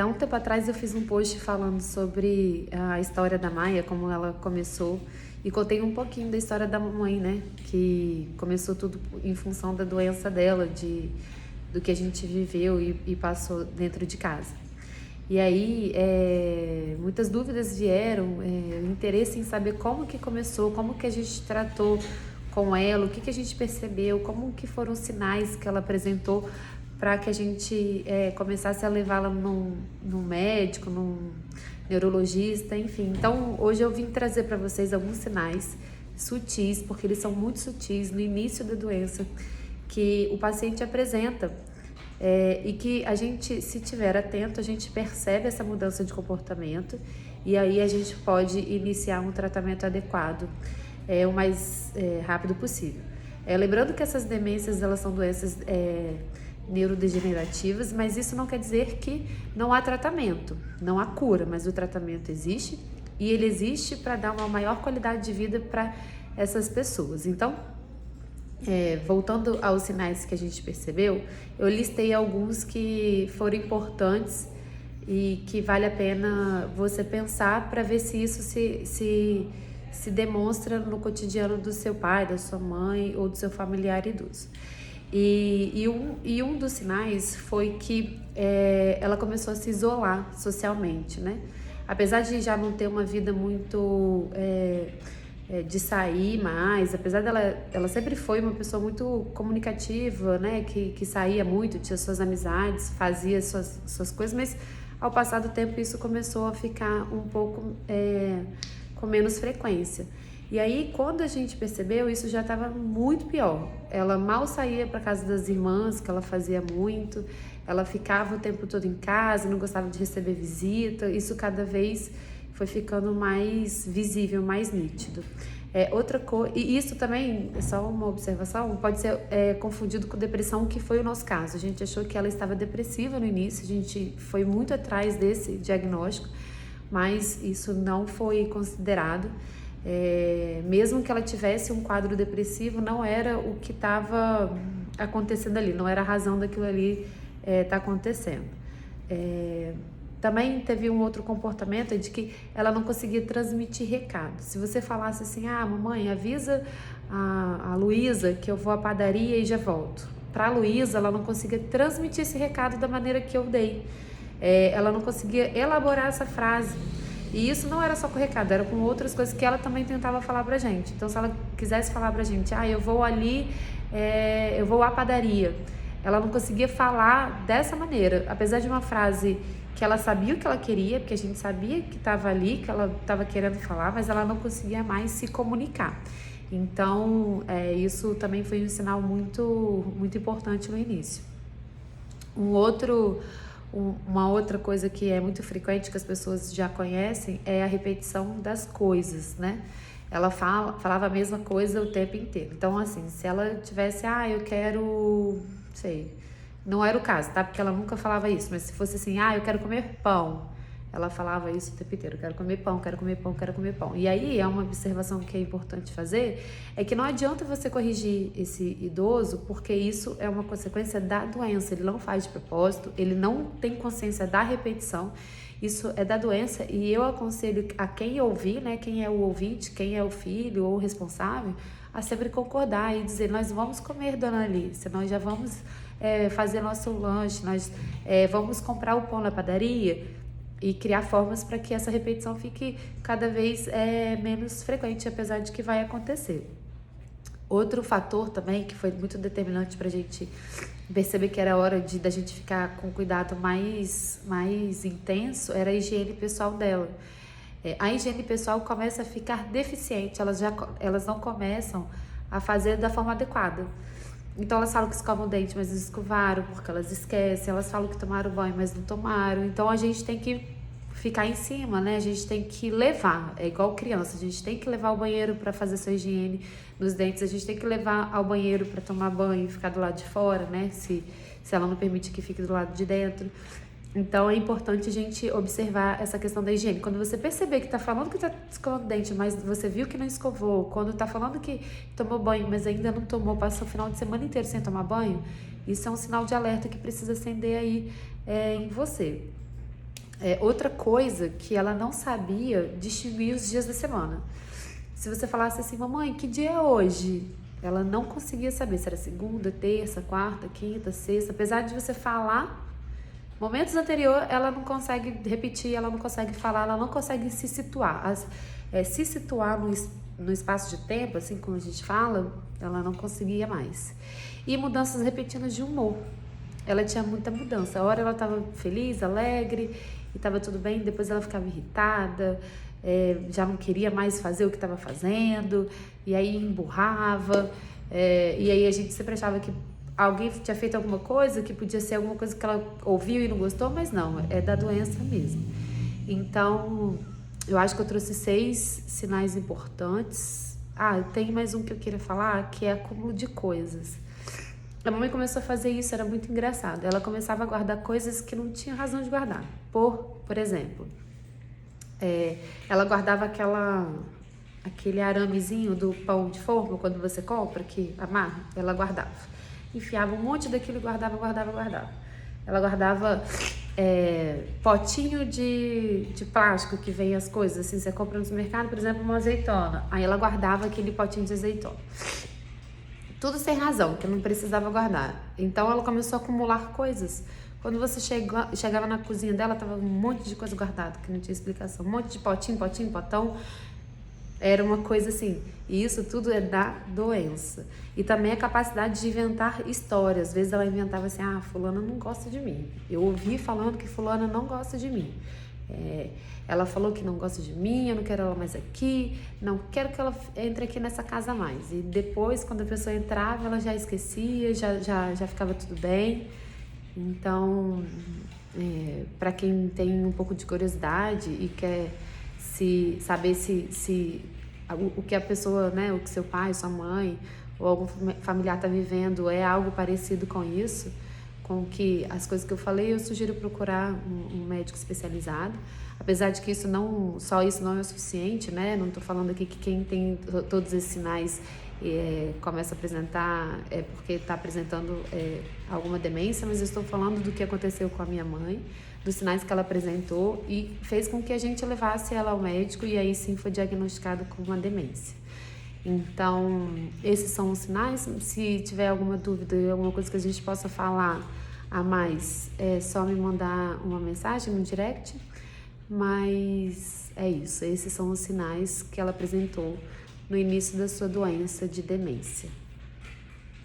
Há um tempo atrás eu fiz um post falando sobre a história da Maia, como ela começou, e contei um pouquinho da história da mamãe, né? Que começou tudo em função da doença dela, do que a gente viveu e passou dentro de casa. E aí, muitas dúvidas vieram, interesse em saber como que começou, como que a gente tratou com ela, o que que a gente percebeu, como que foram os sinais que ela apresentou para que a gente começasse a levá-la num médico, num neurologista, enfim. Então, hoje eu vim trazer para vocês alguns sinais sutis, porque eles são muito sutis no início da doença, que o paciente apresenta e que a gente, se tiver atento, a gente percebe essa mudança de comportamento e aí a gente pode iniciar um tratamento adequado o mais rápido possível. Lembrando que essas demências, elas são doenças neurodegenerativas, mas isso não quer dizer que não há tratamento, não há cura, mas o tratamento existe e ele existe para dar uma maior qualidade de vida para essas pessoas. Então, voltando aos sinais que a gente percebeu, eu listei alguns que foram importantes e que vale a pena você pensar para ver se isso se demonstra no cotidiano do seu pai, da sua mãe ou do seu familiar idoso. E um dos sinais foi que ela começou a se isolar socialmente, né? Apesar de já não ter uma vida muito de sair mais, apesar ela sempre foi uma pessoa muito comunicativa, né? Que saía muito, tinha suas amizades, fazia suas coisas, mas ao passar do tempo isso começou a ficar um pouco com menos frequência. E aí, quando a gente percebeu, isso já estava muito pior. Ela mal saía para casa das irmãs, que ela fazia muito. Ela ficava o tempo todo em casa, não gostava de receber visita. Isso cada vez foi ficando mais visível, mais nítido. E isso também, só uma observação, pode ser confundido com depressão, que foi o nosso caso. A gente achou que ela estava depressiva no início, a gente foi muito atrás desse diagnóstico, mas isso não foi considerado. Mesmo que ela tivesse um quadro depressivo, não era o que estava acontecendo ali, não era a razão daquilo ali tá acontecendo. Também teve um outro comportamento de que ela não conseguia transmitir recado. Se você falasse assim, mamãe, avisa a Luísa que eu vou à padaria e já volto. Para a Luísa, ela não conseguia transmitir esse recado da maneira que eu dei. Ela não conseguia elaborar essa frase. E isso não era só com o recado, era com outras coisas que ela também tentava falar pra gente. Então, se ela quisesse falar pra gente, eu vou ali, eu vou à padaria, ela não conseguia falar dessa maneira. Apesar de uma frase que ela sabia o que ela queria, porque a gente sabia que estava ali, que ela estava querendo falar, mas ela não conseguia mais se comunicar. Então, isso também foi um sinal muito, muito importante no início. Uma outra coisa que é muito frequente, que as pessoas já conhecem, é a repetição das coisas, né? Ela falava a mesma coisa o tempo inteiro. Então, assim, se ela tivesse, eu quero, sei, não era o caso, tá? Porque ela nunca falava isso, mas se fosse assim, eu quero comer pão, ela falava isso o tempo inteiro, quero comer pão, quero comer pão, quero comer pão. E aí, uma observação que é importante fazer, é que não adianta você corrigir esse idoso, porque isso é uma consequência da doença, ele não faz de propósito, ele não tem consciência da repetição, isso é da doença, e eu aconselho a quem ouvir, né, quem é o ouvinte, quem é o filho ou o responsável, a sempre concordar e dizer, nós vamos comer, dona Alice, nós já vamos fazer nosso lanche, nós vamos comprar o pão na padaria, e criar formas para que essa repetição fique cada vez menos frequente, apesar de que vai acontecer. Outro fator também que foi muito determinante para a gente perceber que era hora da gente ficar com cuidado mais intenso era a higiene pessoal dela. A higiene pessoal começa a ficar deficiente, elas não começam a fazer da forma adequada. Então elas falam que escovam o dente, mas não escovaram, porque elas esquecem. Elas falam que tomaram banho, mas não tomaram. Então a gente tem que ficar em cima, né? A gente tem que levar, é igual criança, a gente tem que levar ao banheiro para fazer sua higiene nos dentes, a gente tem que levar ao banheiro para tomar banho e ficar do lado de fora, né? Se ela não permite que fique do lado de dentro. Então é importante a gente observar essa questão da higiene. Quando você perceber que tá falando que tá escovando o dente, mas você viu que não escovou, quando tá falando que tomou banho, mas ainda não tomou, passou o final de semana inteiro sem tomar banho, isso é um sinal de alerta que precisa acender aí em você. Outra coisa que ela não sabia distinguir os dias da semana. Se você falasse assim, mamãe, que dia é hoje? Ela não conseguia saber se era segunda, terça, quarta, quinta, sexta. Apesar de você falar momentos anteriores, ela não consegue repetir, ela não consegue falar, ela não consegue se situar. Se situar no espaço de tempo, assim como a gente fala, ela não conseguia mais. E mudanças repetidas de humor. Ela tinha muita mudança. A hora ela estava feliz, alegre, e estava tudo bem, depois ela ficava irritada, já não queria mais fazer o que estava fazendo, e aí emburrava, e aí a gente sempre achava que alguém tinha feito alguma coisa, que podia ser alguma coisa que ela ouviu e não gostou, mas não, é da doença mesmo. Então, eu acho que eu trouxe 6 sinais importantes. Tem mais um que eu queria falar, que é acúmulo de coisas. A mamãe começou a fazer isso, era muito engraçado. Ela começava a guardar coisas que não tinha razão de guardar. Por exemplo, ela guardava aquele aramezinho do pão de forma, quando você compra, que amarra, ela guardava. Enfiava um monte daquilo e guardava. Ela guardava potinho de plástico que vem as coisas, assim, você compra no supermercado, por exemplo, uma azeitona. Aí ela guardava aquele potinho de azeitona. Tudo sem razão, que não precisava guardar. Então ela começou a acumular coisas. Quando você chegava na cozinha dela, tava um monte de coisa guardada, que não tinha explicação. Um monte de potão. Era uma coisa assim. E isso tudo é da doença. E também a capacidade de inventar histórias. Às vezes ela inventava assim, fulana não gosta de mim. Eu ouvi falando que fulana não gosta de mim. Ela falou que não gosta de mim, eu não quero ela mais aqui, não quero que ela entre aqui nessa casa mais. E depois, quando a pessoa entrava, ela já esquecia, já ficava tudo bem. Então, para quem tem um pouco de curiosidade e quer saber se o que a pessoa, né, o que seu pai, sua mãe ou algum familiar está vivendo é algo parecido com isso, com que as coisas que eu falei, eu sugiro procurar um médico especializado. Apesar de que só isso não é o suficiente, né? Não estou falando aqui que quem tem todos esses sinais começa a apresentar porque está apresentando alguma demência, mas eu estou falando do que aconteceu com a minha mãe, dos sinais que ela apresentou e fez com que a gente levasse ela ao médico e aí sim foi diagnosticada com uma demência. Então, esses são os sinais. Se tiver alguma dúvida, alguma coisa que a gente possa falar a mais, é só me mandar uma mensagem no direct. Mas é isso, esses são os sinais que ela apresentou no início da sua doença de demência.